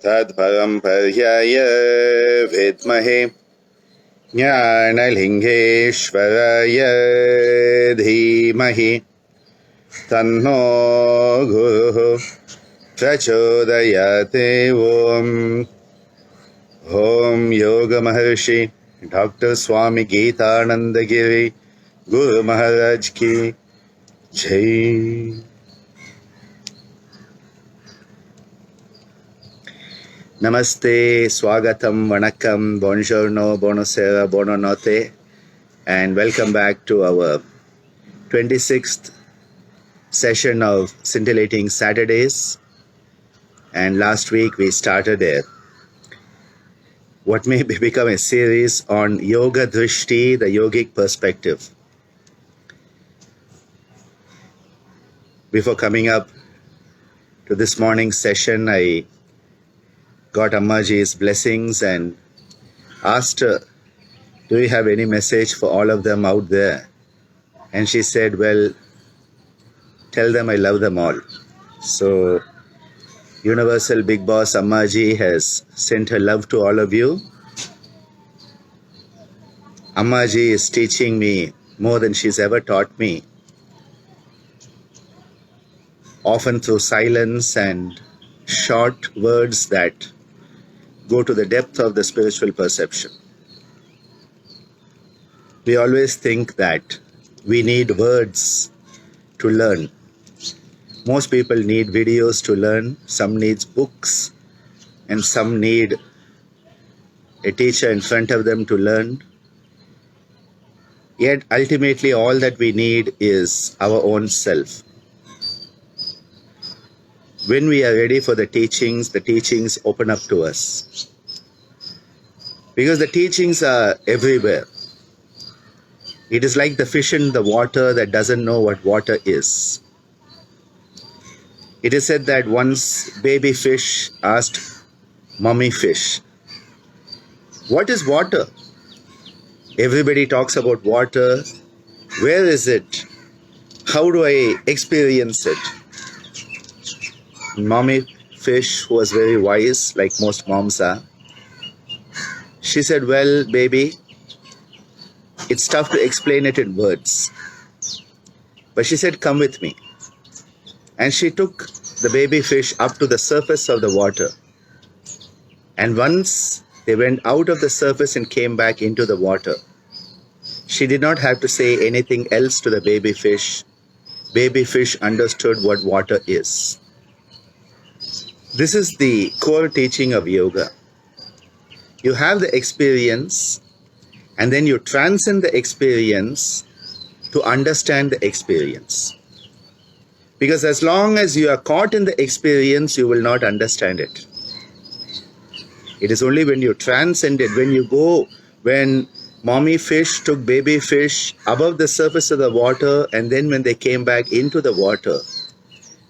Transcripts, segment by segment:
तत्परं पर्याय विद्महे ज्ञानलिङ्गेश्वराय धीमहि तन्नो गुरुः प्रचोदयात्। ओम योग महर्षि डॉक्टर स्वामी गीतानंद गिरी गुरु महाराज की जय। Namaste, Swagatam, Vanakkam, Buongiorno, Buonasera, Buonanotte, and welcome back to our 26th session of Scintillating Saturdays. And last week we started what may become a series on Yoga Drishti, the yogic perspective. Before coming up to this morning's session, I got Ammaji's blessings and asked her, do you have any message for all of them out there? And she said, well, tell them I love them all. So Universal Big Boss Ammaji has sent her love to all of you. Ammaji is teaching me more than she's ever taught me, often through silence and short words that go to the depth of the spiritual perception. We always think that we need words to learn. Most people need videos to learn, some needs books, and some need a teacher in front of them to learn. Yet ultimately all that we need is our own self. When we are ready for the teachings open up to us. Because the teachings are everywhere. It is like the fish in the water that doesn't know what water is. It is said that once baby fish asked mummy fish, what is water? Everybody talks about water. Where is it? How do I experience it? Mommy fish, who was very wise, like most moms are, she said, well, baby, it's tough to explain it in words. But she said, come with me. And she took the baby fish up to the surface of the water. And once they went out of the surface and came back into the water, she did not have to say anything else to the baby fish. Baby fish understood what water is. This is the core teaching of yoga. You have the experience, and then you transcend the experience to understand the experience. Because as long as you are caught in the experience, you will not understand it. It is only when you transcend it, when mommy fish took baby fish above the surface of the water, and then when they came back into the water,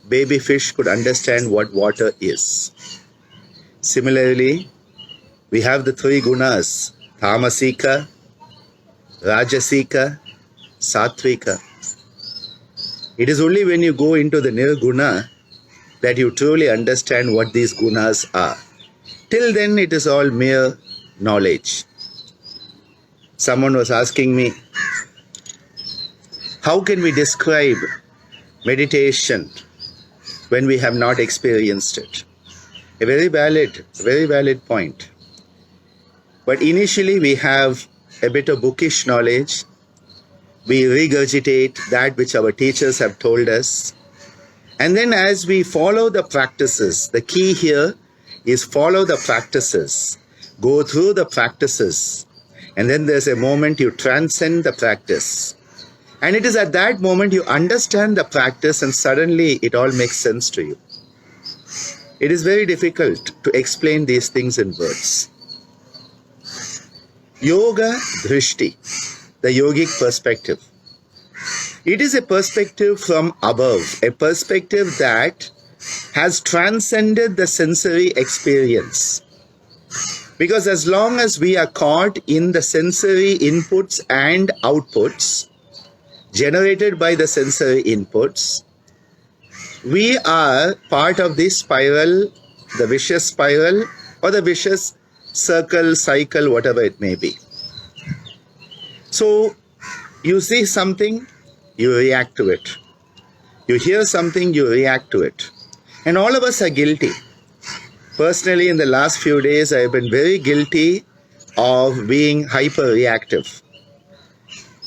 baby fish could understand what water is. Similarly, we have the three gunas, tamasika, rajasika, sattvika. It is only when you go into the nirguna that you truly understand what these gunas are. Till then, it is all mere knowledge. Someone was asking me, how can we describe meditation when we have not experienced it? A very valid point. But initially we have a bit of bookish knowledge. We regurgitate that which our teachers have told us. And then as we follow the practices, the key here is follow the practices, go through the practices, and then there's a moment you transcend the practice. And it is at that moment you understand the practice and suddenly it all makes sense to you. It is very difficult to explain these things in words. Yoga Drishti, the yogic perspective. It is a perspective from above, a perspective that has transcended the sensory experience. Because as long as we are caught in the sensory inputs and outputs, generated by the sensory inputs, we are part of this spiral the vicious spiral or the vicious circle, cycle, whatever it may be. So you see something, you react to it. You hear something, you react to it. And all of us are guilty. Personally, in the last few days, I have been very guilty of being hyper-reactive.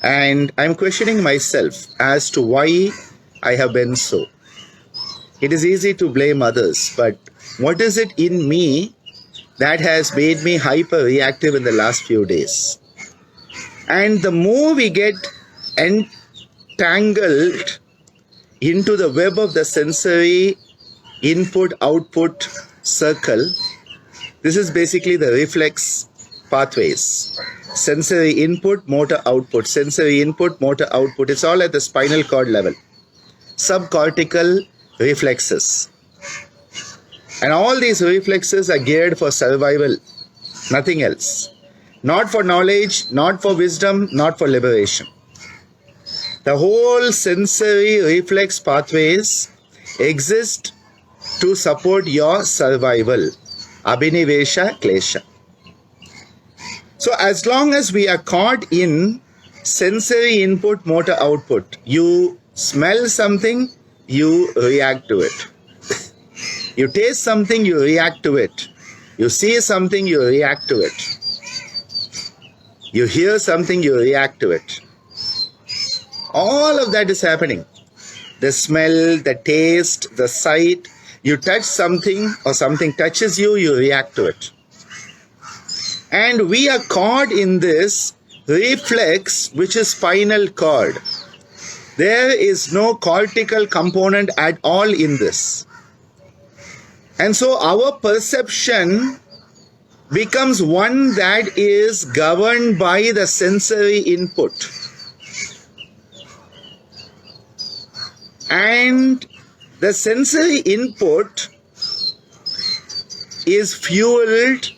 And I'm questioning myself as to why I have been so. It is easy to blame others, but what is it in me that has made me hyper-reactive in the last few days? And the more we get entangled into the web of the sensory input-output circle, this is basically the reflex pathways. Sensory input, motor output, sensory input, motor output. It's all at the spinal cord level. Subcortical reflexes. And all these reflexes are geared for survival, nothing else. Not for knowledge, not for wisdom, not for liberation. The whole sensory reflex pathways exist to support your survival. Abhinivesha klesha. So as long as we are caught in sensory input, motor output, you smell something, you react to it. You taste something, you react to it. You see something, you react to it. You hear something, you react to it. All of that is happening. The smell, the taste, the sight. You touch something or something touches you, you react to it. And we are caught in this reflex, which is spinal cord. There is no cortical component at all in this. And so our perception becomes one that is governed by the sensory input. And the sensory input is fueled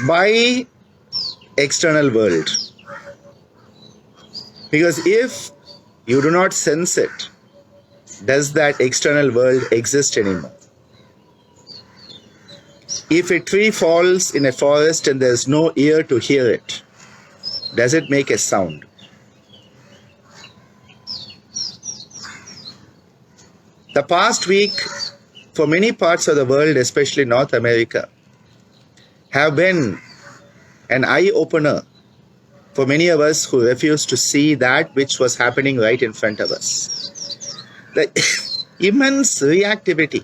by external world. Because if you do not sense it, does that external world exist anymore? If a tree falls in a forest and there is no ear to hear it, does it make a sound? The past week, for many parts of the world, especially North America, have been an eye-opener for many of us who refuse to see that which was happening right in front of us. The immense reactivity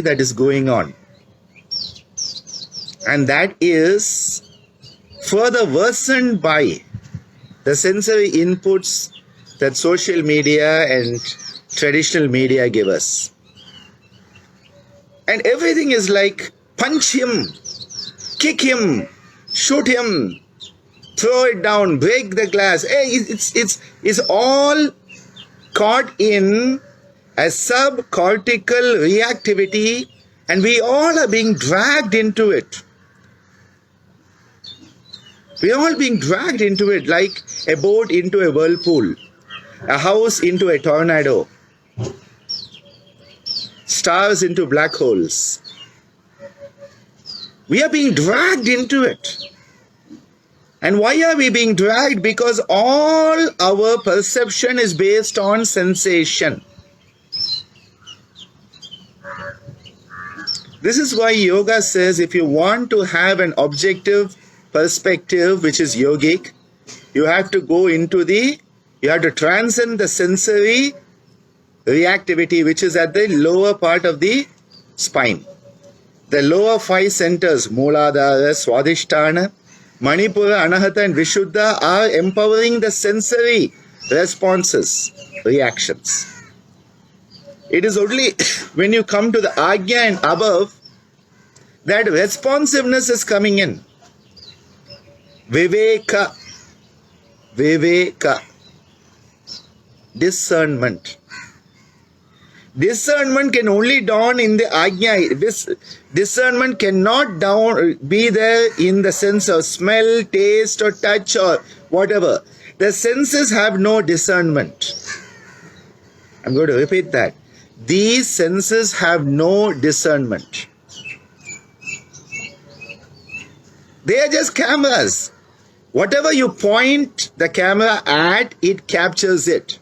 that is going on. And that is further worsened by the sensory inputs that social media and traditional media give us. And everything is like, punch him, kick him, shoot him, throw it down, break the glass. It's all caught in a subcortical reactivity, and we all are being dragged into it. We are all being dragged into it like a boat into a whirlpool, a house into a tornado, stars into black holes. We are being dragged into it. And why are we being dragged? Because all our perception is based on sensation. This is why yoga says if you want to have an objective perspective, which is yogic, you have to transcend the sensory reactivity, which is at the lower part of the spine. The lower 5 centers, Mooladhara, Swadhisthana, Manipura, Anahata and Vishuddha, are empowering the sensory responses, reactions. It is only when you come to the Ajna and above that responsiveness is coming in. Viveka. Discernment. Discernment can only dawn in the Ajna. This discernment cannot be there in the sense of smell, taste or touch or whatever. The senses have no discernment. I'm going to repeat that. These senses have no discernment. They are just cameras. Whatever you point the camera at, it captures it.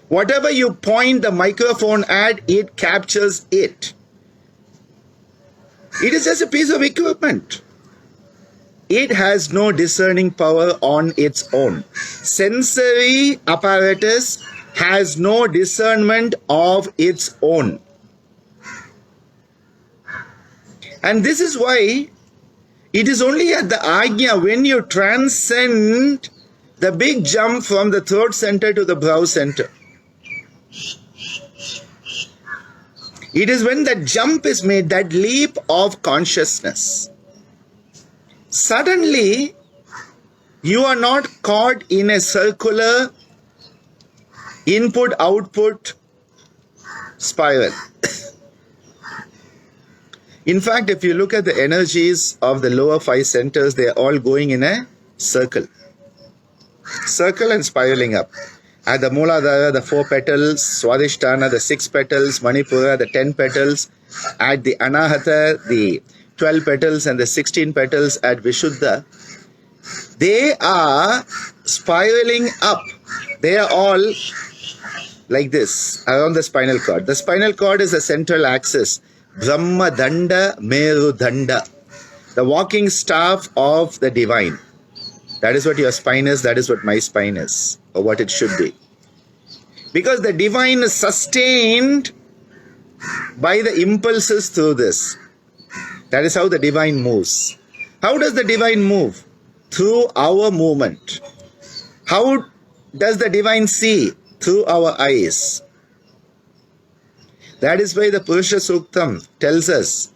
Whatever you point the microphone at, it captures it. It is just a piece of equipment. It has no discerning power on its own. Sensory apparatus has no discernment of its own. And this is why it is only at the Ajna, when you transcend the big jump from the throat center to the brow center. It is when that jump is made, that leap of consciousness. Suddenly, you are not caught in a circular input-output spiral. In fact, if you look at the energies of the lower 5 centers, they are all going in a circle. Circle and spiraling up. At the Mooladhara, the 4 petals, Swadhisthana, the 6 petals, Manipura, the 10 petals, at the Anahata, the 12 petals and the 16 petals at Vishuddha, they are spiraling up. They are all like this, around the spinal cord. The spinal cord is the central axis. Brahma Danda Meru Danda, the walking staff of the divine. That is what your spine is, that is what my spine is, or what it should be. Because the divine is sustained by the impulses through this. That is how the divine moves. How does the divine move? Through our movement. How does the divine see? Through our eyes. That is why the Purusha Suktam tells us,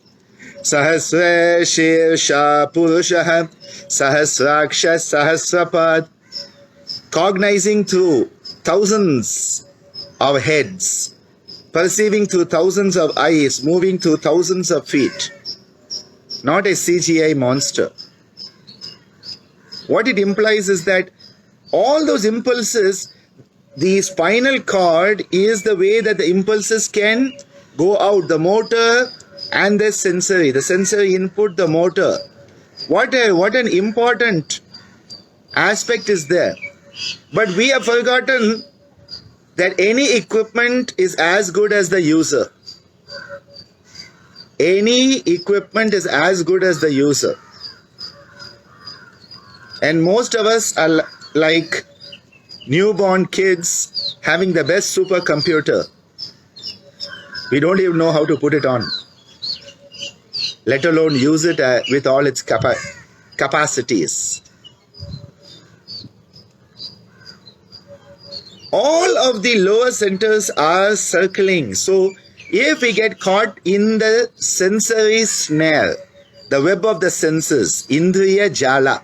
Sahasra Shirsha Purushaha Sahasraksha Sahasrapad, cognizing through thousands of heads, perceiving through thousands of eyes, moving through thousands of feet. Not a CGI monster. What it implies is that all those impulses, the spinal cord is the way that the impulses can go out, the motor and the sensory input, the motor. What an important aspect is there. But we have forgotten that any equipment is as good as the user. Any equipment is as good as the user. And most of us are like newborn kids having the best supercomputer. We don't even know how to put it on, let alone use it with all its capacities. All of the lower centers are circling. So if we get caught in the sensory snare, the web of the senses, Indriya Jala,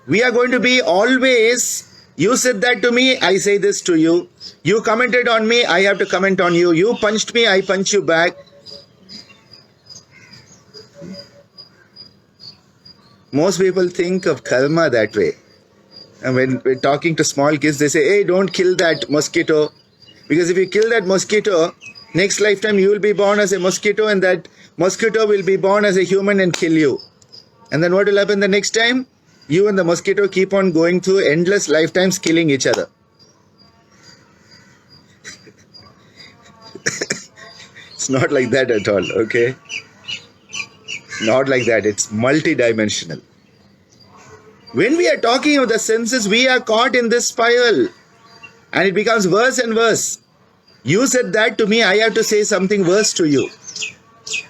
we are going to be always, you said that to me, I say this to you. You commented on me, I have to comment on you. You punched me, I punch you back. Most people think of karma that way. And when we're talking to small kids, they say, hey, don't kill that mosquito. Because if you kill that mosquito, next lifetime you will be born as a mosquito, and that mosquito will be born as a human and kill you. And then what will happen the next time? You and the mosquito keep on going through endless lifetimes killing each other. It's not like that at all, okay? Not like that. It's multidimensional. When we are talking of the senses, we are caught in this spiral. And it becomes worse and worse. You said that to me, I have to say something worse to you.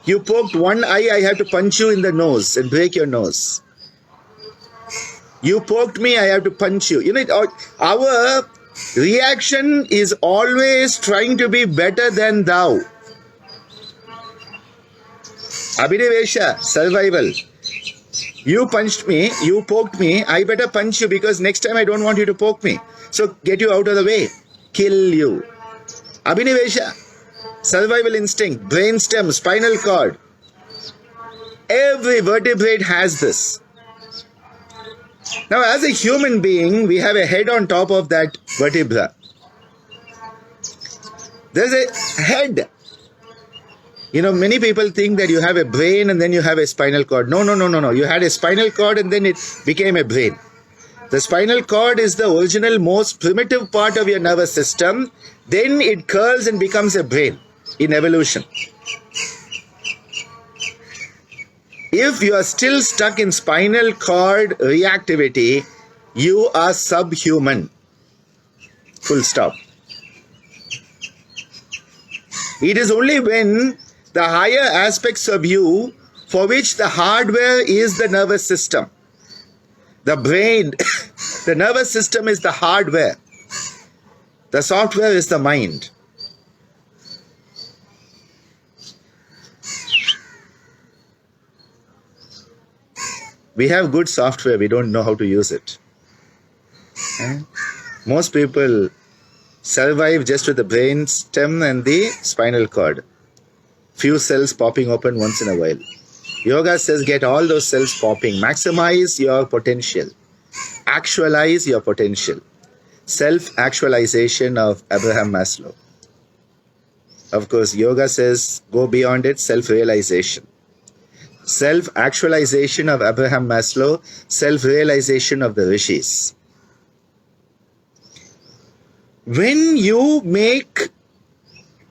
You poked one eye, I have to punch you in the nose and break your nose. You poked me, I have to punch you. You know, our reaction is always trying to be better than thou. Abhinivesha, survival. You punched me, you poked me, I better punch you because next time I don't want you to poke me. So get you out of the way. Kill you. Abhinivesha, survival instinct, brainstem, spinal cord. Every vertebrate has this. Now, as a human being, we have a head on top of that vertebra. There's a head. Many people think that you have a brain and then you have a spinal cord. No. You had a spinal cord and then it became a brain. The spinal cord is the original, most primitive part of your nervous system. Then it curls and becomes a brain in evolution. If you are still stuck in spinal cord reactivity, you are subhuman. Full stop. It is only when the higher aspects of you, for which the hardware is the nervous system. The brain, the nervous system is the hardware. The software is the mind. We have good software, we don't know how to use it. Most people survive just with the brain stem and the spinal cord. Few cells popping open once in a while. Yoga says get all those cells popping. Maximize your potential. Actualize your potential. Self-actualization of Abraham Maslow. Of course, yoga says go beyond it, self-realization. Self-actualization of Abraham Maslow, self-realization of the rishis. When you make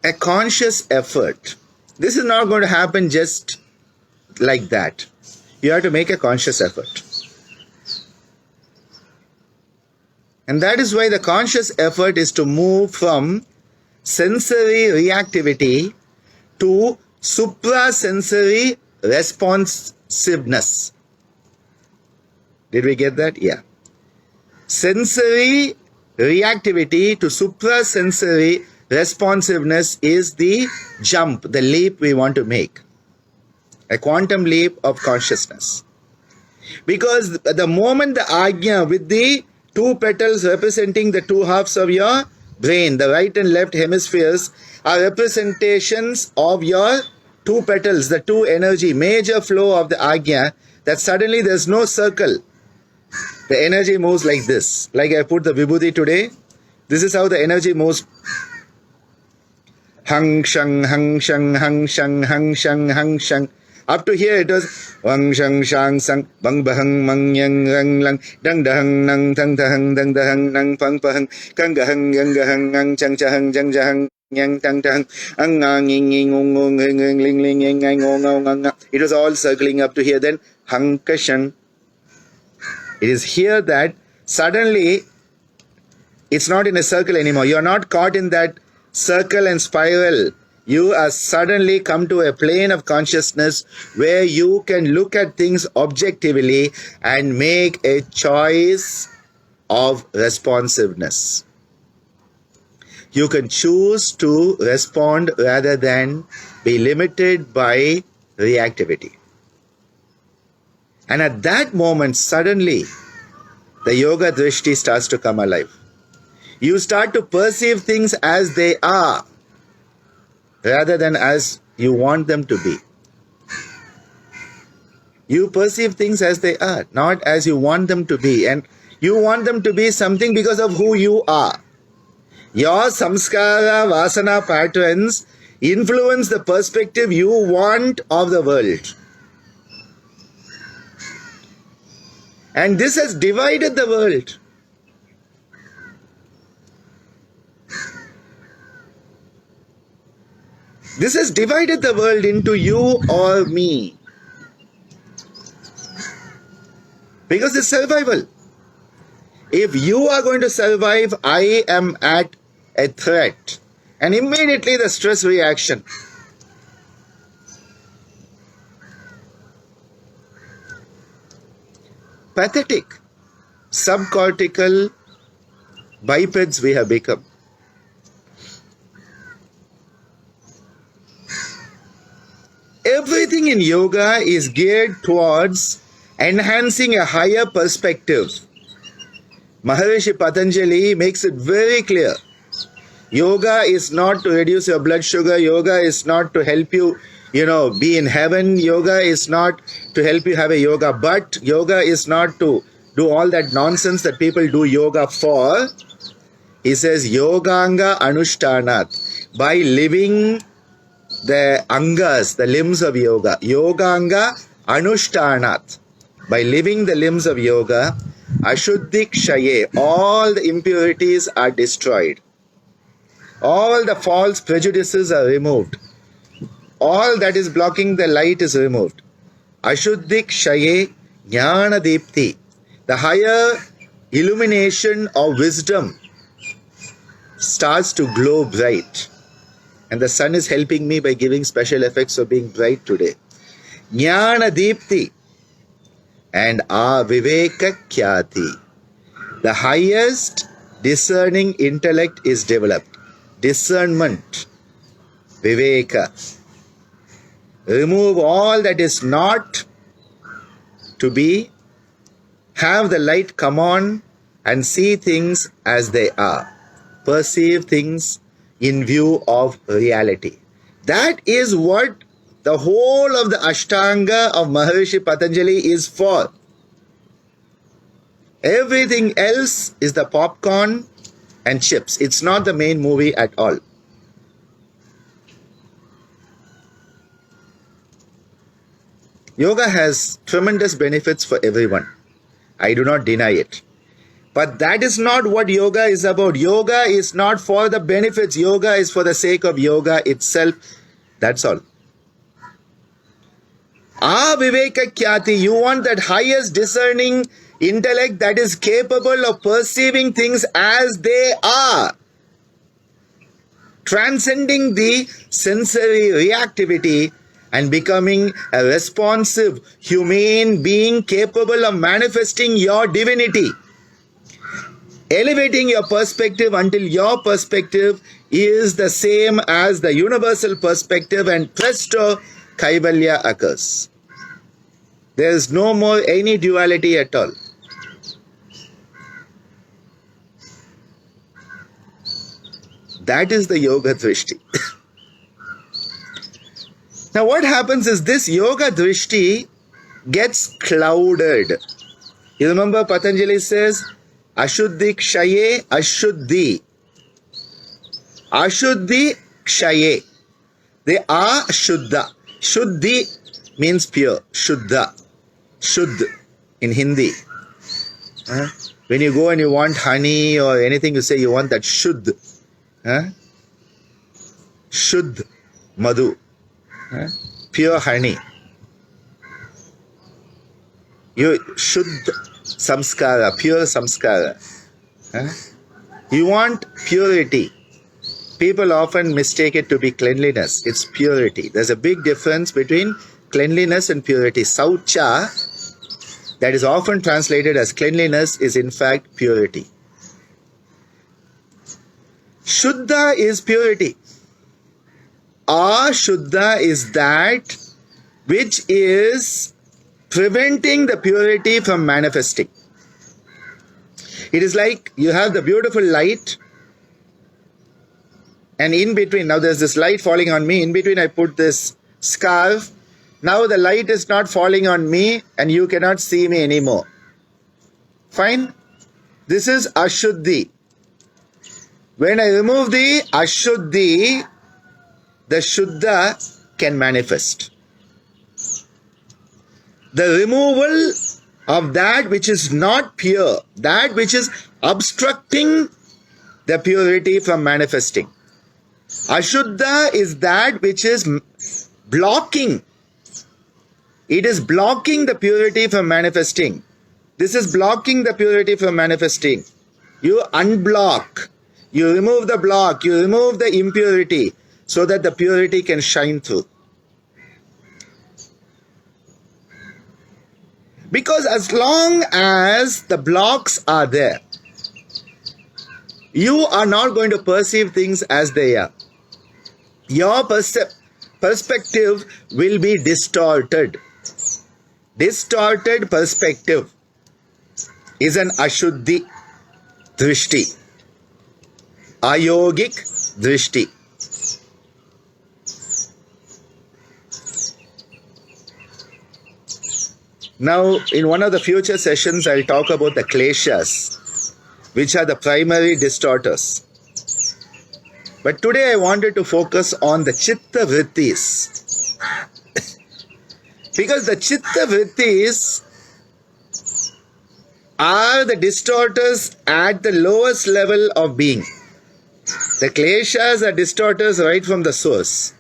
a conscious effort, this is not going to happen just like that. You have to make a conscious effort. And that is why the conscious effort is to move from sensory reactivity to suprasensory responsiveness. Did we get that? Yeah. Sensory reactivity to suprasensory responsiveness is the jump, the leap we want to make. A quantum leap of consciousness. Because the moment the ajna with the two petals representing the two halves of your brain, the right and left hemispheres, are representations of your two petals, the two energy, major flow of the ajna, that suddenly there's no circle. The energy moves like this. Like I put the vibhuti today, this is how the energy moves. Hang shang, hang shang, hang shang, hang shang, hang shang. Up to here it was Wang shang shang sang, bang bahang mang yang rang lang, dang dahang nang tang tahang dang dahang nang pang pahang, kang gahang yang gahang ang chang chahang jang jahang yang tang tahang, ang ngang ing ing ung ung ing ing ling ling ing ing ong ong ang. It was all circling up to here. Then hang ka shang. It is here that suddenly it's not in a circle anymore. You are not caught in that circle and spiral. You are suddenly come to a plane of consciousness where you can look at things objectively and make a choice of responsiveness. You can choose to respond rather than be limited by reactivity. And at that moment, suddenly, the yoga drishti starts to come alive. You start to perceive things as they are, rather than as you want them to be. You perceive things as they are, not as you want them to be. And you want them to be something because of who you are. Your samskara, vasana patterns influence the perspective you want of the world. And this has divided the world. This has divided the world into you or me. Because it's survival. If you are going to survive, I am at a threat. And immediately the stress reaction. Pathetic. Subcortical bipeds we have become. Everything in yoga is geared towards enhancing a higher perspective. Maharishi Patanjali makes it very clear. Yoga is not to reduce your blood sugar. Yoga is not to help you, be in heaven. Yoga is not to help you have a yoga. But yoga is not to do all that nonsense that people do yoga for. He says, Yoganga Anushtanat. by living the angas, the limbs of yoga. Yoganga anushtanat. By living the limbs of yoga, ashuddhi kshaye, all the impurities are destroyed. All the false prejudices are removed. All that is blocking the light is removed. Ashuddhi kshaye jnana deepti. The higher illumination of wisdom starts to glow bright. And the sun is helping me by giving special effects of being bright today. Jnana deepti. And viveka khyati. The highest discerning intellect is developed. Discernment. Viveka. Remove all that is not to be. Have the light come on and see things as they are. Perceive things in view of reality. That is what the whole of the Ashtanga of Maharishi Patanjali is for. Everything else is the popcorn and chips. It's not the main movie at all. Yoga has tremendous benefits for everyone. I do not deny it. But that is not what yoga is about. Yoga is not for the benefits. Yoga is for the sake of yoga itself. That's all. Viveka khyati. You want that highest discerning intellect that is capable of perceiving things as they are. Transcending the sensory reactivity and becoming a responsive, humane being capable of manifesting your divinity. Elevating your perspective until your perspective is the same as the universal perspective, and presto, Kaivalya occurs. There is no more any duality at all. That is the yoga drishti. Now what happens is this yoga drishti gets clouded. You remember Patanjali says, Ashuddhi kshaye ashuddhi. Ashuddhi kshaye. They are shuddha. Shuddhi means pure. Shuddha. Shuddh in Hindi. When you go and you want honey or anything, you say you want that shuddh. Shuddh madhu. Pure honey. You shuddh samskara, pure samskara. You want purity. People often mistake it to be cleanliness. It's purity. There's a big difference between cleanliness and purity. Saucha, that is often translated as cleanliness, is in fact purity. Shuddha is purity. Ashuddha is that which is preventing the purity from manifesting. It is like you have the beautiful light, and in between, now there's this light falling on me, in between I put this scarf. Now the light is not falling on me and you cannot see me anymore. Fine? This is Ashuddhi. When I remove the Ashuddhi, the Shuddha can manifest. The removal of that which is not pure, that which is obstructing the purity from manifesting. Ashuddha is that which is blocking. It is blocking the purity from manifesting. This is blocking the purity from manifesting. You unblock. You remove the block. You remove the impurity so that the purity can shine through. Because as long as the blocks are there, you are not going to perceive things as they are. Your perspective will be distorted. Distorted perspective is an Ashuddhi Drishti. Ayogic Drishti. Now, in one of the future sessions, I'll talk about the kleshas, which are the primary distorters. But today I wanted to focus on the chitta vrittis. Because the chitta vrittis are the distorters at the lowest level of being. The kleshas are distorters right from the source.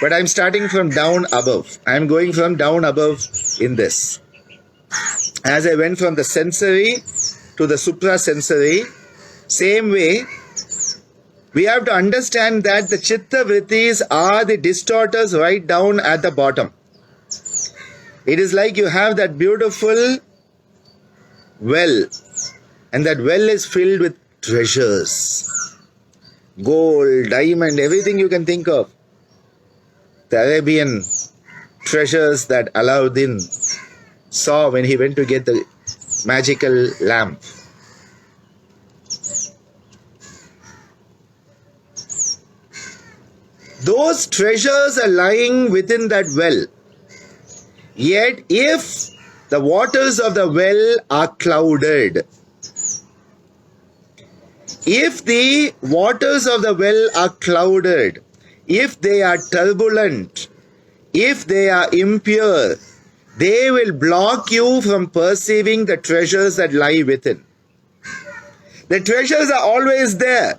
But I'm starting from down above. I'm going from down above in this. As I went from the sensory to the suprasensory, same way, we have to understand that the chitta vrittis are the distorters right down at the bottom. It is like you have that beautiful well, and that well is filled with treasures. Gold, diamond, everything you can think of. The Arabian treasures that Alauddin saw when he went to get the magical lamp. Those treasures are lying within that well. Yet if the waters of the well are clouded, if the waters of the well are clouded, if they are turbulent, if they are impure, they will block you from perceiving the treasures that lie within. The treasures are always there.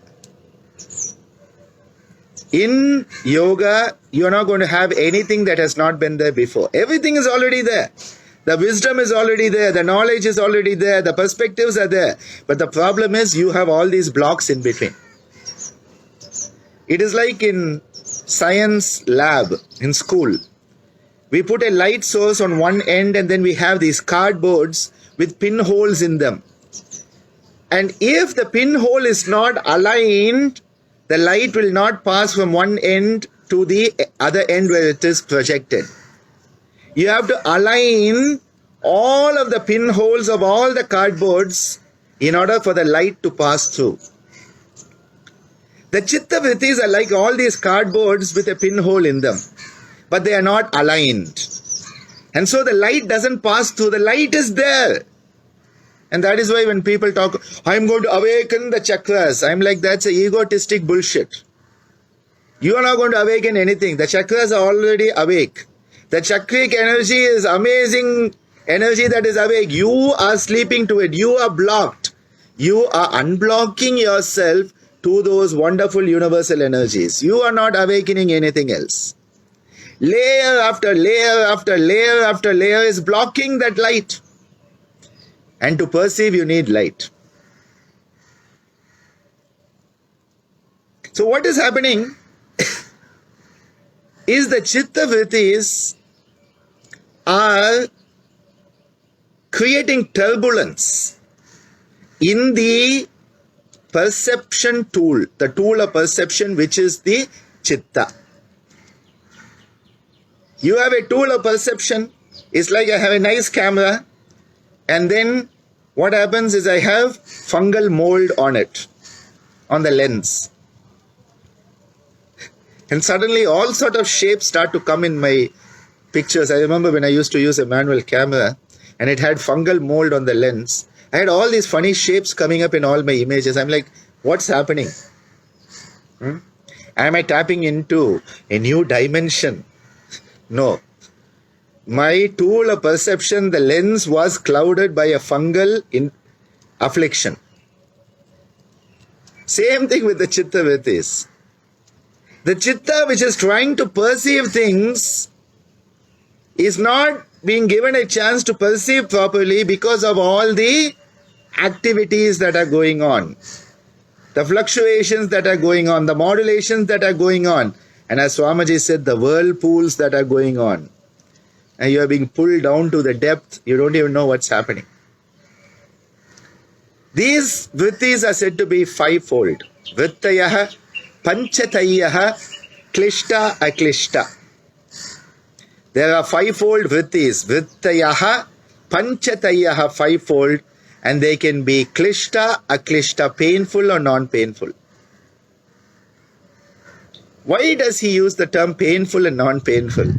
In yoga, you are not going to have anything that has not been there before. Everything is already there. The wisdom is already there. The knowledge is already there. The perspectives are there. But the problem is you have all these blocks in between. It is like in science lab in school. We put a light source on one end and then we have these cardboards with pinholes in them. And if the pinhole is not aligned, the light will not pass from one end to the other end where it is projected. You have to align all of the pinholes of all the cardboards in order for the light to pass through. The chitta vrittis are like all these cardboards with a pinhole in them, but they are not aligned. And so the light doesn't pass through. The light is there. And that is why when people talk, I'm going to awaken the chakras, I'm like, that's a egotistic bullshit. You are not going to awaken anything. The chakras are already awake. The chakric energy is amazing energy that is awake. You are sleeping to it. You are blocked. You are unblocking yourself to those wonderful universal energies. You are not awakening anything else. Layer after layer after layer after layer is blocking that light. And to perceive, you need light. So what is happening is the chitta vrittis are creating turbulence in the perception tool, the tool of perception, which is the chitta. You have a tool of perception. It's like I have a nice camera, and then what happens is I have fungal mold on it, on the lens. And suddenly all sort of shapes start to come in my pictures. I remember when I used to use a manual camera and it had fungal mold on the lens. I had all these funny shapes coming up in all my images. I'm like, what's happening? Am I tapping into a new dimension? No. My tool of perception, the lens, was clouded by a fungal affliction. Same thing with the chitta vrittis. The chitta which is trying to perceive things is not being given a chance to perceive properly because of all the activities that are going on, the fluctuations that are going on, the modulations that are going on, and as Swamiji said, the whirlpools that are going on. And you are being pulled down to the depth, you don't even know what's happening. These vrittis are said to be fivefold. Vrittayaha, Panchatayaha, Klishta, Aklishta. There are fivefold vrittis. Vrittayaha, Panchatayaha, fivefold, and they can be Klishta, Aklishta, painful or non-painful. Why does he use the term painful and non-painful?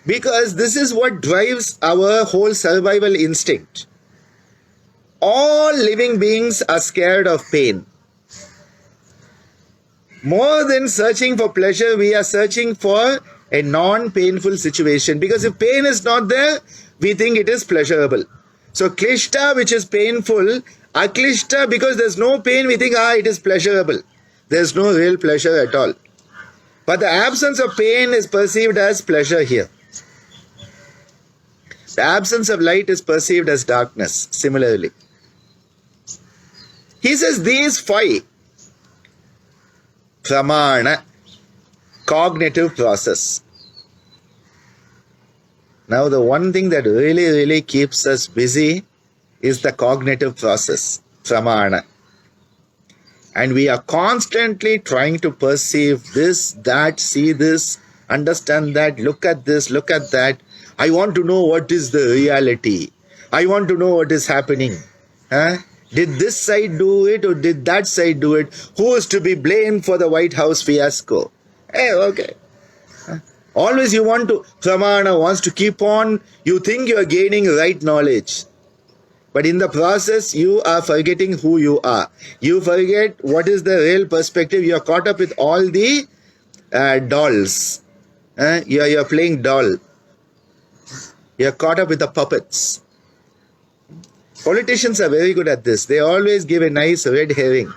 Because this is what drives our whole survival instinct. All living beings are scared of pain. More than searching for pleasure, we are searching for a non-painful situation. Because if pain is not there, we think it is pleasurable. So klishta, which is painful, aklishta, because there's no pain, we think, it is pleasurable. There's no real pleasure at all. But the absence of pain is perceived as pleasure here. The absence of light is perceived as darkness, similarly. He says these 5, pramana, cognitive process. Now the one thing that really keeps us busy is the cognitive process, pramana. And we are constantly trying to perceive this, that, see this, understand that, look at this, look at that. I want to know what is the reality. I want to know what is happening. Did this side do it or did that side do it? Who is to be blamed for the White House fiasco? Okay. Always you want to, pramana wants to keep on, you think you are gaining right knowledge. But in the process, you are forgetting who you are. You forget what is the real perspective. You are caught up with all the dolls. You are playing doll. You are caught up with the puppets. Politicians are very good at this. They always give a nice red herring.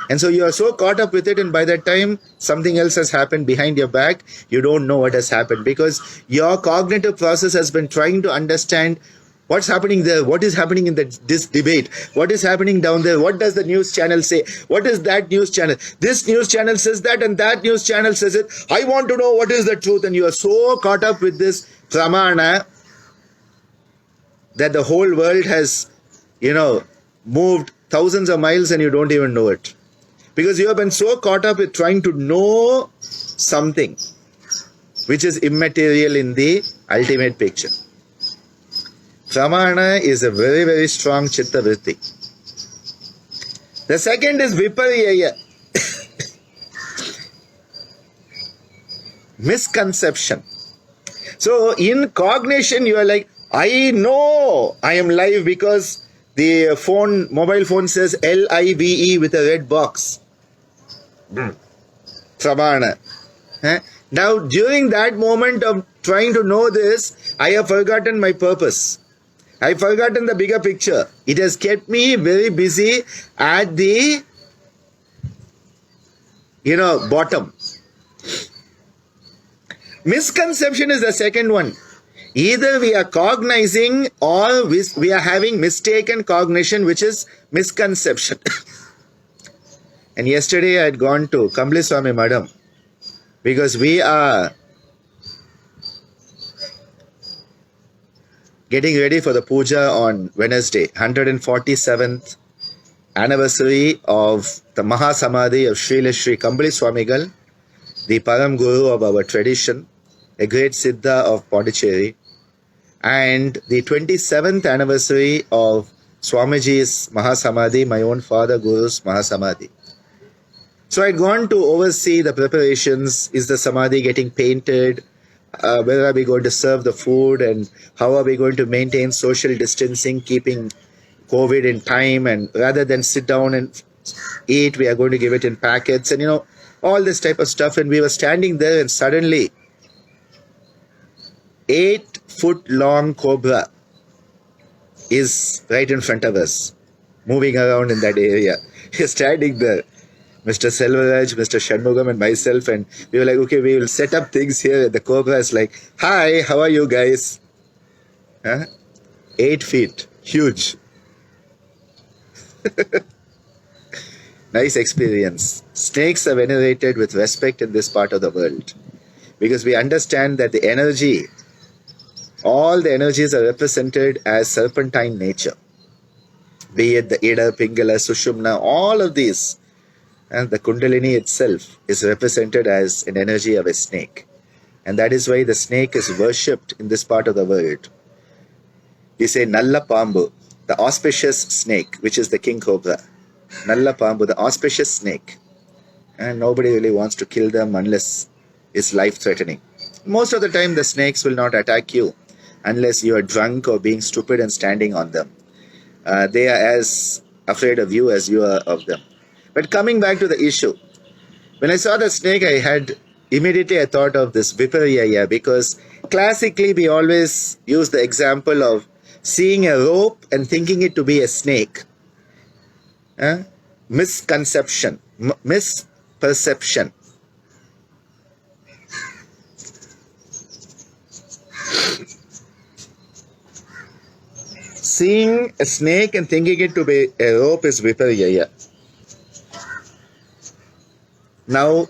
And so you are so caught up with it, and by that time something else has happened behind your back. You don't know what has happened because your cognitive process has been trying to understand what's happening there, what is happening in this debate, what is happening down there, what does the news channel say, what is that news channel, this news channel says that and that news channel says it. I want to know what is the truth, and you are so caught up with this pramana that the whole world has, moved thousands of miles and you don't even know it. Because you have been so caught up with trying to know something which is immaterial in the ultimate picture. Pramana is a very strong chitta vritti. The second is viparyaya. Misconception. So in cognition you are like, I know I am live because the mobile phone says LIVE with a red box. Pramana. Now during that moment of trying to know this, I have forgotten my purpose. I have forgotten the bigger picture. It has kept me very busy at the bottom. Misconception is the second one. Either we are cognizing or we are having mistaken cognition, which is misconception. And yesterday I had gone to Kambli Swami Madam because we are getting ready for the puja on Wednesday, 147th anniversary of the Mahasamadhi of Srila Sri Kambli Swamigal, the Param Guru of our tradition, a great Siddha of Pondicherry, and the 27th anniversary of Swamiji's Mahasamadhi, my own father Guru's Mahasamadhi. So I had gone to oversee the preparations. Is the Samadhi getting painted? Where are we going to serve the food, and how are we going to maintain social distancing, keeping COVID in time, and rather than sit down and eat, we are going to give it in packets, and all this type of stuff. And we were standing there, and suddenly 8-foot long cobra is right in front of us, moving around in that area. We're standing there, Mr. Selvaraj, Mr. Shanmugam and myself, and we were like, okay, we will set up things here. The cobra is like, hi, how are you guys? 8 feet, huge. Nice experience. Snakes are venerated with respect in this part of the world because we understand that the energy, all the energies are represented as serpentine nature. Be it the Ida, Pingala, Sushumna, all of these. And the Kundalini itself is represented as an energy of a snake. And that is why the snake is worshipped in this part of the world. We say Nalla Pambu, the auspicious snake, which is the king cobra. Nalla Pambu, the auspicious snake. And nobody really wants to kill them unless it's life-threatening. Most of the time the snakes will not attack you unless you are drunk or being stupid and standing on them. They are as afraid of you as you are of them. But coming back to the issue, When I saw the snake, immediately I thought of this Viparyaya, because classically we always use the example of seeing a rope and thinking it to be a snake. Misconception, misperception. Seeing a snake and thinking it to be a rope is Viparyaya. Now,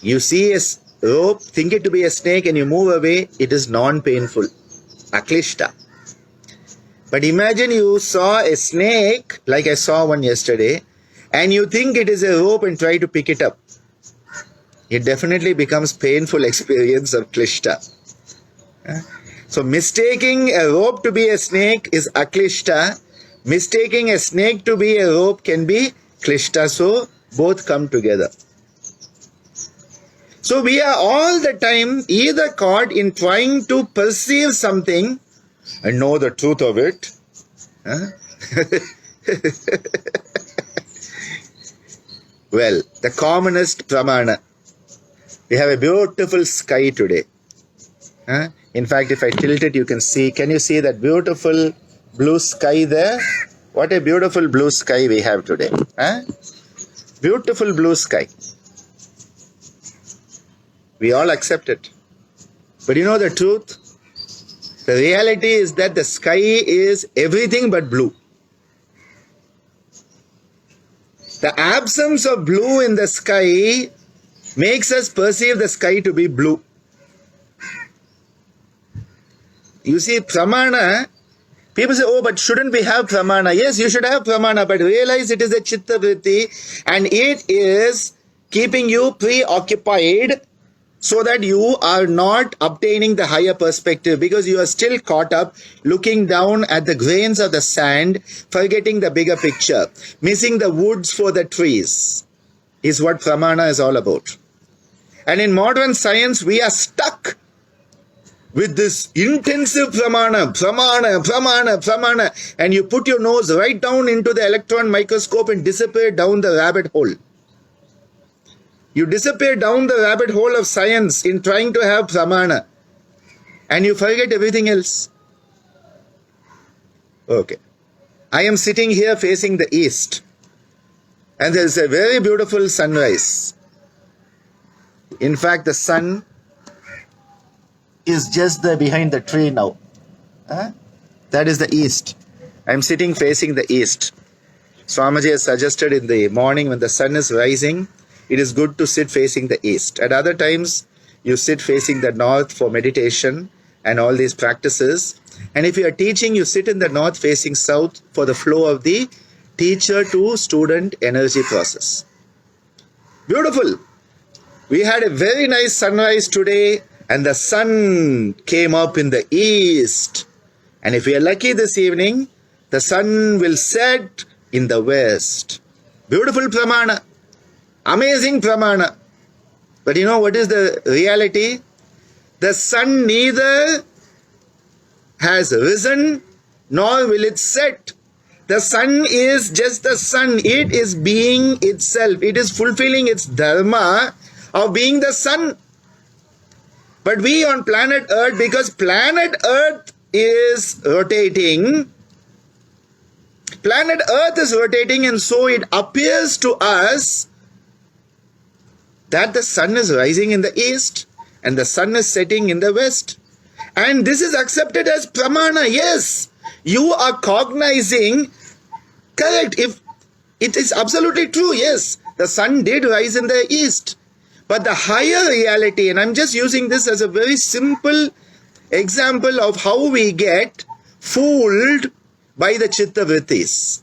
you see a rope, think it to be a snake, and you move away, it is non-painful. Aklishta. But imagine you saw a snake, like I saw one yesterday, and you think it is a rope and try to pick it up. It definitely becomes painful experience of klishta. So mistaking a rope to be a snake is aklishta. Mistaking a snake to be a rope can be klishta. So both come together. So we are all the time either caught in trying to perceive something and know the truth of it. Well, the commonest pramana. We have a beautiful sky today. In fact, if I tilt it, you can see. Can you see that beautiful blue sky there? What a beautiful blue sky we have today. Beautiful blue sky. We all accept it. But you know the truth? The reality is that the sky is everything but blue. The absence of blue in the sky makes us perceive the sky to be blue. You see, pramana, people say, oh, but shouldn't we have pramana? Yes, you should have pramana, but realize it is a chitta vritti and it is keeping you preoccupied so that you are not obtaining the higher perspective, because you are still caught up looking down at the grains of the sand, forgetting the bigger picture, missing the woods for the trees, is what pramana is all about. And in modern science, we are stuck with this intensive pramana, and you put your nose right down into the electron microscope and disappear down the rabbit hole. You disappear down the rabbit hole of science in trying to have pramana, and you forget everything else. Okay. I am sitting here facing the east, and there is a very beautiful sunrise. In fact, the sun is just there behind the tree now. That is the east. I am sitting facing the east. Swamiji has suggested in the morning when the sun is rising, it is good to sit facing the east. At other times, you sit facing the north for meditation and all these practices. And if you are teaching, you sit in the north facing south for the flow of the teacher to student energy process. Beautiful. We had a very nice sunrise today, and the sun came up in the east. And if we are lucky this evening, the sun will set in the west. Beautiful pramana. Amazing pramana. But you know what is the reality? The sun neither has risen nor will it set. The sun is just the sun. It is being itself. It is fulfilling its dharma of being the sun. But we on planet Earth, because planet Earth is rotating, and so it appears to us that the sun is rising in the east and the sun is setting in the west. And this is accepted as pramana. Yes, you are cognizing, correct, if it is absolutely true, yes, the sun did rise in the east. But the higher reality, and I'm just using this as a very simple example of how we get fooled by the chitta vrittis.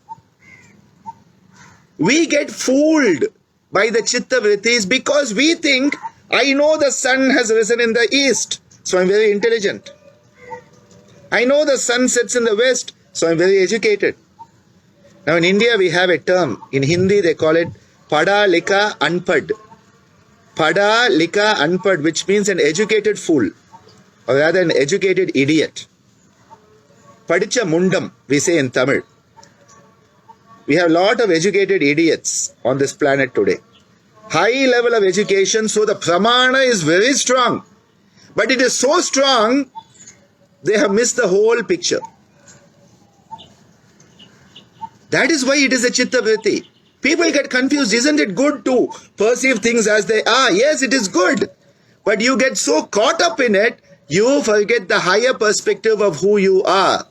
We get fooled by the chitta vrittis because we think, I know the sun has risen in the east, so I'm very intelligent. I know the sun sets in the west, so I'm very educated. Now in India we have a term. In Hindi they call it Pada Likha Anpad. Pada Likha Anpad, which means an educated fool, or rather an educated idiot. Padicha Mundam, we say in Tamil. We have a lot of educated idiots on this planet today. high level of education, so the pramana is very strong. But it is so strong, they have missed the whole picture. That is why it is a chitta vritti. People get confused. Isn't it good to perceive things as they are? Yes, it is good. But you get so caught up in it, you forget the higher perspective of who you are.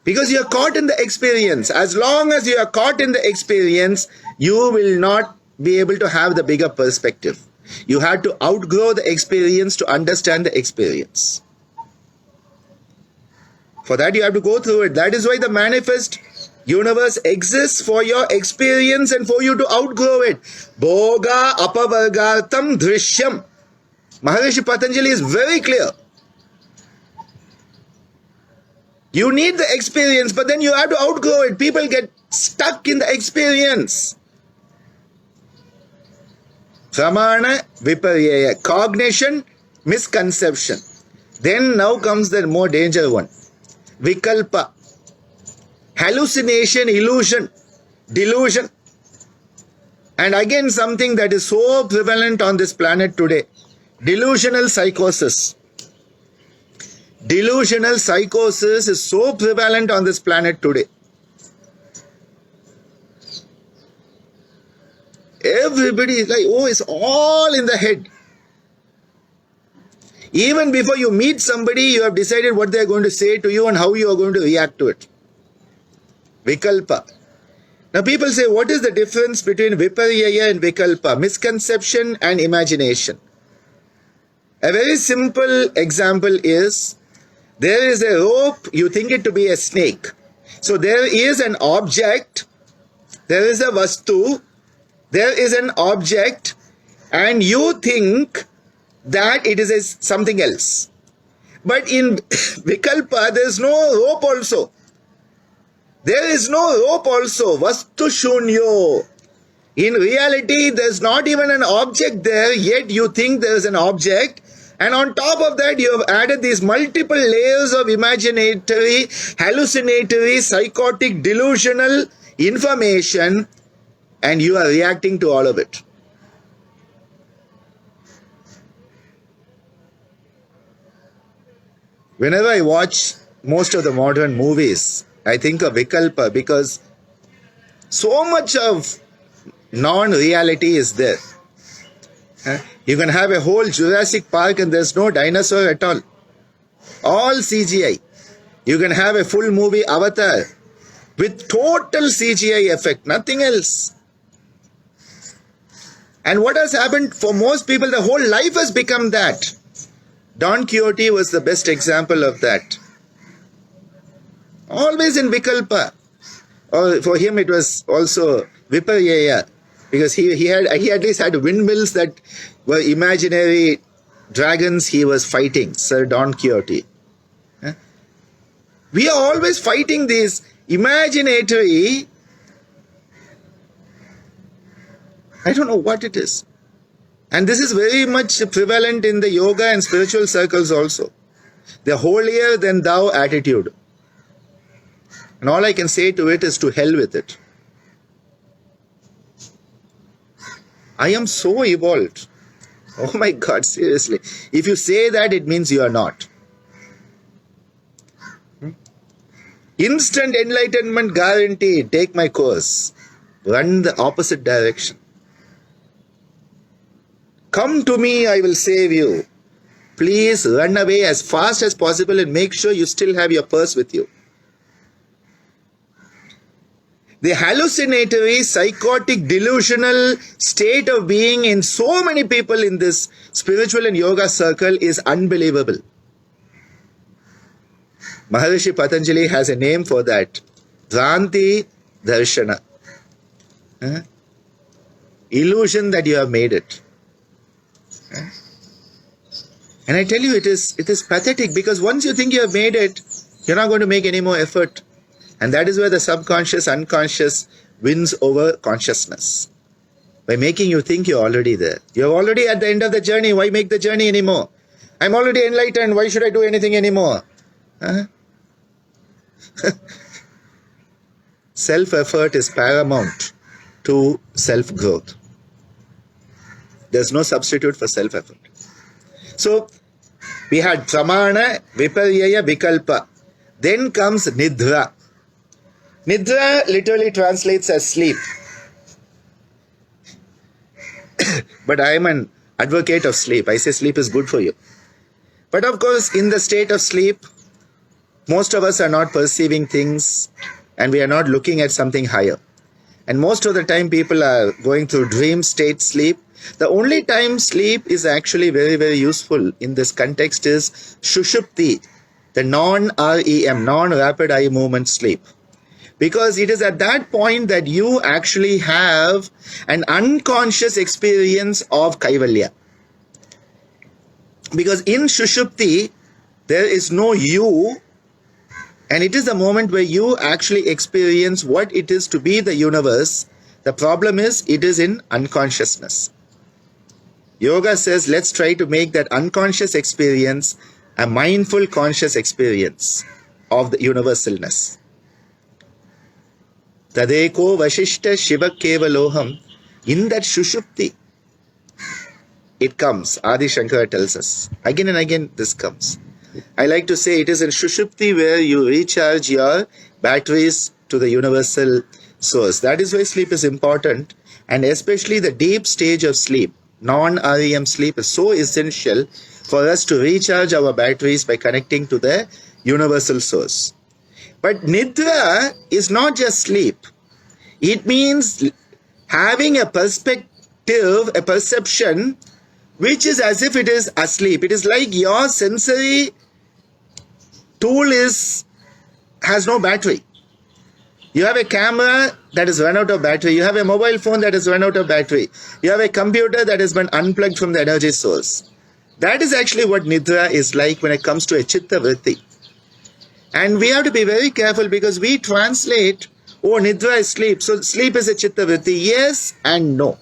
Because you are caught in the experience. As long as you are caught in the experience, you will not be able to have the bigger perspective. You have to outgrow the experience to understand the experience. For that you have to go through it. That is why the manifest universe exists, for your experience and for you to outgrow it. Bhoga apavargartam drishyam. Maharishi Patanjali is very clear. You need the experience, but then you have to outgrow it. People get stuck in the experience. Pramana viparyaya. Cognition, misconception. Then now comes the more dangerous one. Vikalpa. Hallucination, illusion, delusion. And again something that is so prevalent on this planet today. Delusional psychosis. Delusional psychosis is so prevalent on this planet today. Everybody is like, oh, it's all in the head. Even before you meet somebody, you have decided what they are going to say to you and how you are going to react to it. Vikalpa. Now people say, what is the difference between viparyaya and vikalpa? Misconception and imagination. A very simple example is, there is a rope, you think it to be a snake. So there is an object, there is a vastu, there is an object, and you think that it is something else. But in vikalpa, there is no rope also. There is no rope also. Vastu shunyo. In reality, there is not even an object there, yet you think there is an object. And on top of that, you have added these multiple layers of imaginatory, hallucinatory, psychotic, delusional information, and you are reacting to all of it. Whenever I watch most of the modern movies, I think of Vikalpa, because so much of non-reality is there. You can have a whole Jurassic Park and there's no dinosaur at all. All CGI. You can have a full movie Avatar with total CGI effect, nothing else. And what has happened for most people, the whole life has become that. Don Quixote was the best example of that. Always in Vikalpa. Or for him it was also Viparyaya. Because he at least had windmills that were imaginary dragons he was fighting, Sir Don Quixote. We are always fighting these imaginatory, I don't know what it is. And this is very much prevalent in the yoga and spiritual circles also. The holier than thou attitude. And all I can say to it is, to hell with it. I am so evolved. Oh my God, seriously. If you say that, it means you are not. Instant enlightenment guaranteed. Take my course. Run the opposite direction. Come to me, I will save you. Please run away as fast as possible and make sure you still have your purse with you. The hallucinatory, psychotic, delusional state of being in so many people in this spiritual and yoga circle is unbelievable. Maharishi Patanjali has a name for that. Dhranti Darshana. Illusion that you have made it. And I tell you, it is pathetic, because once you think you have made it, you're not going to make any more effort. And that is where the subconscious, unconscious wins over consciousness. By making you think you're already there. You're already at the end of the journey. Why make the journey anymore? I'm already enlightened. Why should I do anything anymore? Self-effort is paramount to self-growth. There's no substitute for self-effort. So, we had pramana, viparyaya, vikalpa. Then comes nidra. Nidra literally translates as sleep. But I am an advocate of sleep. I say sleep is good for you. But of course, in the state of sleep, most of us are not perceiving things and we are not looking at something higher. And most of the time people are going through dream state sleep. The only time sleep is actually very, very useful in this context is Shushupti, the non-REM, non-rapid eye movement sleep. Because it is at that point that you actually have an unconscious experience of Kaivalya. Because in Shushupti, there is no you, and it is the moment where you actually experience what it is to be the universe. The problem is, it is in unconsciousness. Yoga says, let's try to make that unconscious experience a mindful conscious experience of the universalness. Tadeko Vashishta Shiva Kevaloham. In that Shushupti, it comes. Adi Shankara tells us. Again and again this comes. I like to say it is in Shushupti where you recharge your batteries to the universal source. That is why sleep is important, and especially the deep stage of sleep, non-REM sleep, is so essential for us to recharge our batteries by connecting to the universal source. But Nidra is not just sleep. It means having a perspective, a perception, which is as if it is asleep. It is like your sensory tool has no battery. You have a camera that has run out of battery. You have a mobile phone that has run out of battery. You have a computer that has been unplugged from the energy source. That is actually what Nidra is like when it comes to a Chitta Vritti. And we have to be very careful because we translate, oh, Nidra is sleep, so sleep is a Chitta Vritti. Yes and no.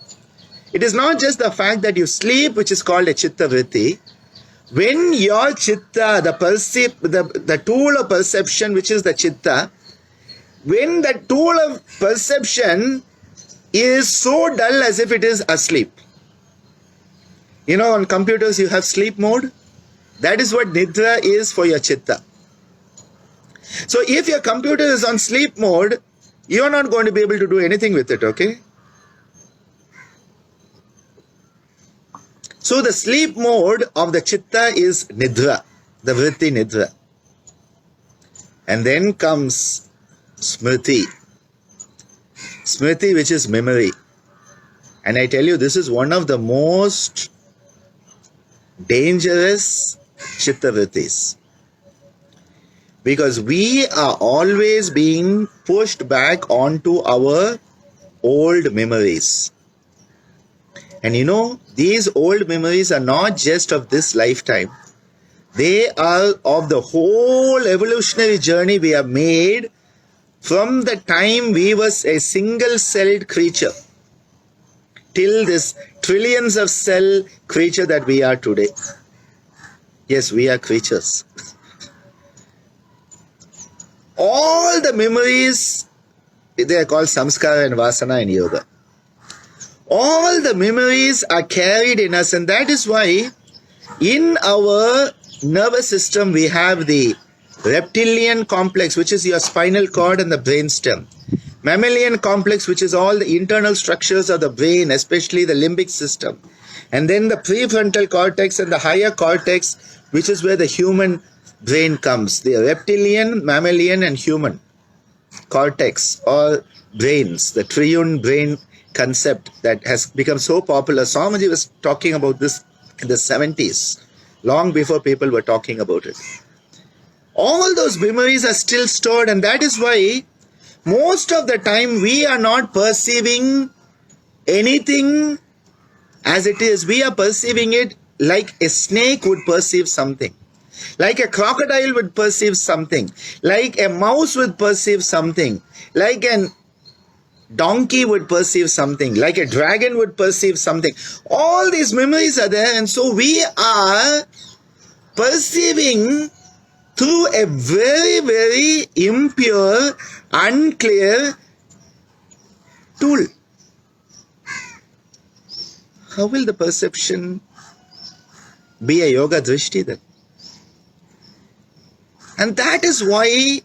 It is not just the fact that you sleep, which is called a Chitta Vritti. When your Chitta, the tool of perception, which is the Chitta, when the tool of perception is so dull as if it is asleep. You know, on computers you have sleep mode. That is what Nidra is for your Chitta. So if your computer is on sleep mode, you are not going to be able to do anything with it, okay? So the sleep mode of the Chitta is Nidra, the Vritti Nidra. And then comes Smriti. Smriti, which is memory. And I tell you, this is one of the most dangerous Chitta Vrittis. Because we are always being pushed back onto our old memories. And you know, these old memories are not just of this lifetime. They are of the whole evolutionary journey we have made from the time we was a single-celled creature till this trillions of cell creature that we are today. Yes, we are creatures. All the memories, they are called samskara and vasana in yoga. All the memories are carried in us, and that is why in our nervous system we have the reptilian complex, which is your spinal cord and the brainstem. Mammalian complex, which is all the internal structures of the brain, especially the limbic system. And then the prefrontal cortex and the higher cortex, which is where the human brain comes. The reptilian, mammalian and human cortex or brains, the triune brain concept that has become so popular. Swamiji was talking about this in the 70s, long before people were talking about it. All those memories are still stored, and that is why most of the time we are not perceiving anything as it is. We are perceiving it like a snake would perceive something, like a crocodile would perceive something, like a mouse would perceive something, like an donkey would perceive something, like a dragon would perceive something. All these memories are there, and so we are perceiving through a very, very impure, unclear tool. how will the perception be a yoga drishti then? And that is why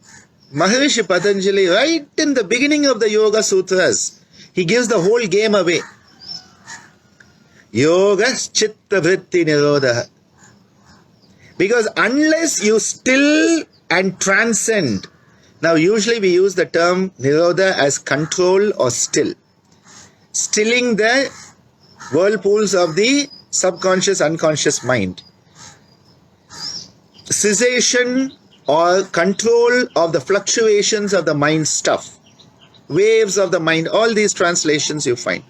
Maharishi Patanjali, right in the beginning of the Yoga Sutras, he gives the whole game away. Yoga chitta vritti nirodha. Because unless you still and transcend, now usually we use the term nirodha as control or still. Stilling the whirlpools of the subconscious, unconscious mind. Cessation or control of the fluctuations of the mind stuff. Waves of the mind, all these translations you find.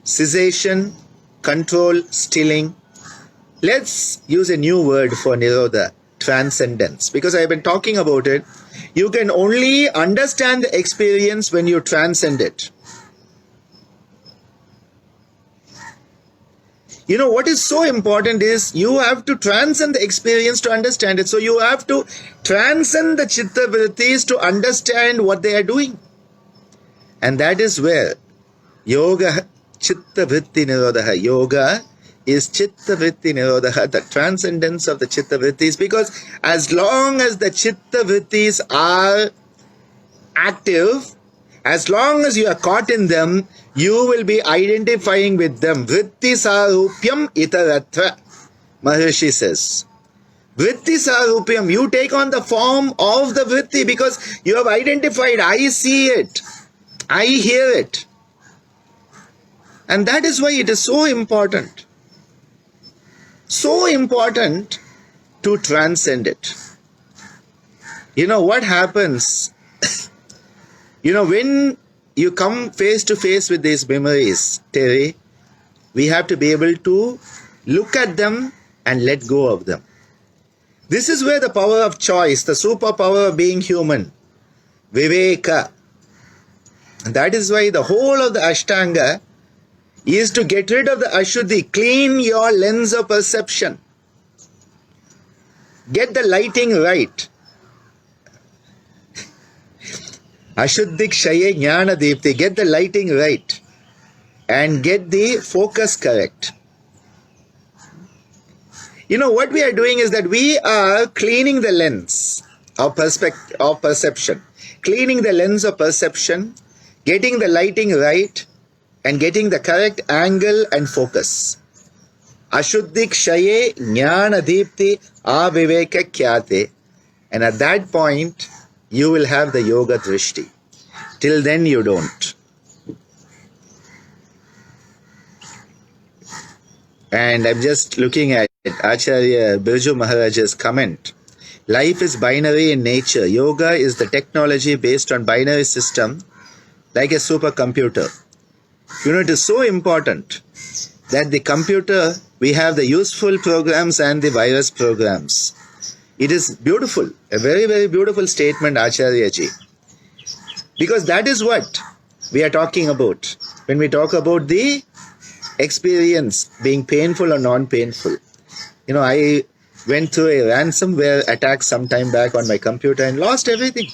Cessation, control, stilling. Let's use a new word for nirodha, transcendence. Because I have been talking about it. You can only understand the experience when you transcend it. You know, what is so important is you have to transcend the experience to understand it. So you have to transcend the chitta vrittis to understand what they are doing. And that is where yoga chitta vritti nirodha. Yoga is chitta vritti nirodha, the transcendence of the chitta vrittis. Because as long as the chitta vrittis are active, as long as you are caught in them, you will be identifying with them. Vritti sarupyam itaratra, Maharishi says. Vritti sarupyam, you take on the form of the vritti because you have identified, I see it, I hear it. And that is why it is so important to transcend it. You know what happens? You know, when you come face to face with these memories, Terry, we have to be able to look at them and let go of them. This is where the power of choice, the superpower of being human, viveka. And that is why the whole of the Ashtanga is to get rid of the Ashuddhi, clean your lens of perception. Get the lighting right. Ashuddhik Shaye Jnana Deepti, get the lighting right and get the focus correct. You know, what we are doing is that we are cleaning the lens of perception, cleaning the lens of perception, getting the lighting right and getting the correct angle and focus. Ashuddhik Shaye Jnana Deepti Aviveka Khyate. And at that point, you will have the yoga drishti. Till then you don't. And I'm just looking at Acharya Birju Maharaja's comment. Life is binary in nature. Yoga is the technology based on binary system, like a supercomputer. You know, it is so important that the computer, we have the useful programs and the virus programs. It is beautiful, a very, very beautiful statement, Acharya ji. Because that is what we are talking about when we talk about the experience being painful or non-painful. You know, I went through a ransomware attack some time back on my computer and lost everything.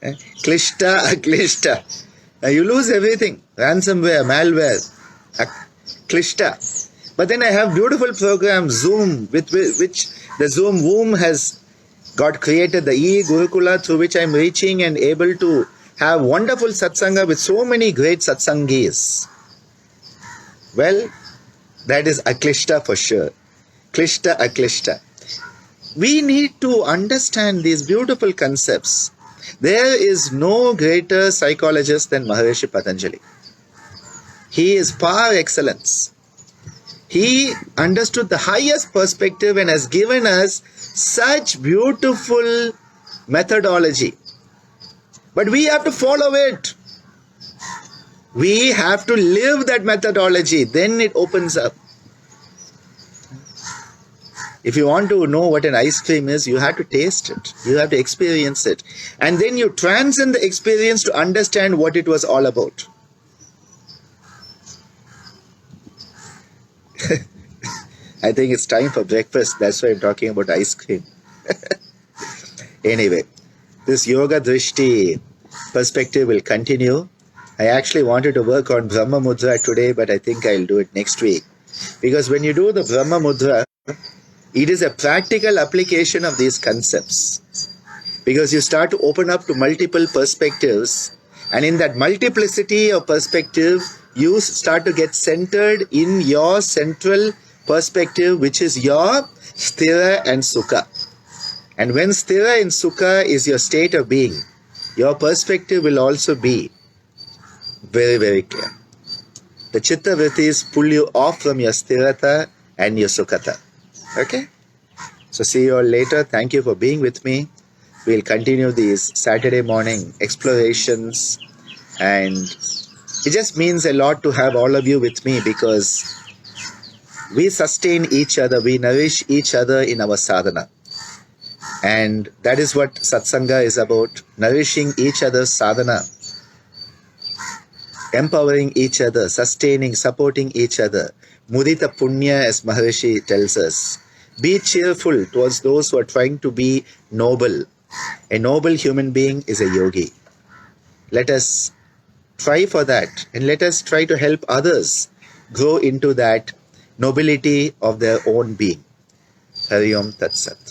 Klishta, aklishta. You lose everything. Ransomware, malware, klishta. But then I have beautiful programs, Zoom, with which the Zoom womb has got created, the e-Gurukula through which I am reaching and able to have wonderful satsanga with so many great satsangis. Well, that is aklishta for sure. Klishta, aklishta. We need to understand these beautiful concepts. There is no greater psychologist than Maharishi Patanjali. He is par excellence. He understood the highest perspective and has given us such beautiful methodology. But we have to follow it. We have to live that methodology. Then it opens up. If you want to know what an ice cream is, you have to taste it. You have to experience it. And then you transcend the experience to understand what it was all about. I think it's time for breakfast. That's why I'm talking about ice cream. Anyway, this yoga drishti perspective will continue. I actually wanted to work on Brahma Mudra today, but I think I'll do it next week. Because when you do the Brahma Mudra, it is a practical application of these concepts. Because you start to open up to multiple perspectives, and in that multiplicity of perspective, you start to get centered in your central perspective, which is your sthira and sukha. And when sthira and sukha is your state of being, your perspective will also be very, very clear. The chitta vrittis pull you off from your sthirata and your sukhata. Okay? So see you all later. Thank you for being with me. We'll continue these Saturday morning explorations, and it just means a lot to have all of you with me, because we sustain each other, we nourish each other in our sadhana. And that is what satsanga is about, nourishing each other's sadhana, empowering each other, sustaining, supporting each other. Mudita punya, as Maharishi tells us. Be cheerful towards those who are trying to be noble. A noble human being is a yogi. Let us try for that, and let us try to help others grow into that nobility of their own being. Hari Om Tat Sat.